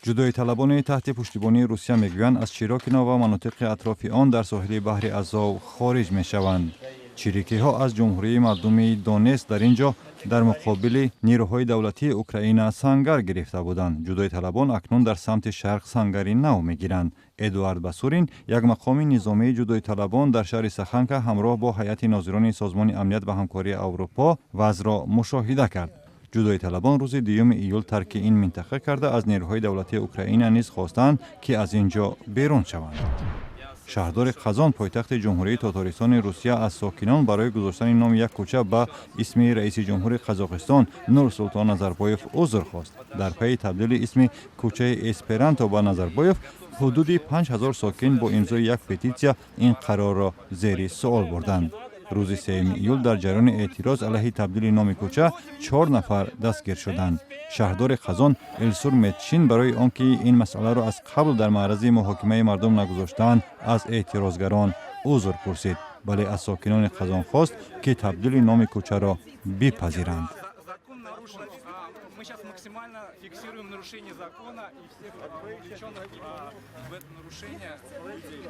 ҷудоиталабони таҳти пуштибонии Русия мегӯянд аз Чирокино ва манотиқи атрофи он дар соҳили баҳри Азов хориҷ мешаванд. чирикиҳо аз ҷумҳурии мардуми Донецк дар ин ҷо дар муқобили нирӯҳои давлатии Украина сангар гирифта буданд. ҷудоиталабон акнун дар самти шарқ сангари нав мегиранд. Эдуард Басурин, як мақоми низомии ҷудоиталабон дар шаҳри Саханка ҳамроҳ бо ҳайати нозирони Созмони амният ва ҳамкории Аврупо вазъро мушоҳида кард. ҷудоиталабон рӯзи 2 июл тарки ин минтақа карда аз нерӯҳои давлатии Украина низ хостанд, ки аз ин ҷо берун шаванд. шаҳрдори Қазон, пойтахти ҷумҳурии Татаристони Русия, аз сокинон барои гузоштани номи як кӯча ба исми раиси ҷумҳури Қазоқистон Нурсултон Назарбоев узр хост. дар пайи табдили исми кӯчаи Эсперанто ба Назарбоев, ҳудуди 5000 сокин бо имзои як петитсия ин қарорро зери суол бурданд. рӯзи 3 июл дар ҷараёни эътироз алайҳи табдили номи кӯча 4 нафар дастгир шуданд. шаҳрдори Қазон Элсур Метшин барои он ки ин масъаларо аз қабл дар маърази муҳокимаи мардум нагузоштаанд, аз эътирозгарон узр пурсид, бале аз сокинони Қазон хост, ки табдили номи кӯчаро бипазиранд. Мы сейчас максимально фиксируем нарушение закона и всех вовлеченных в это нарушение людей.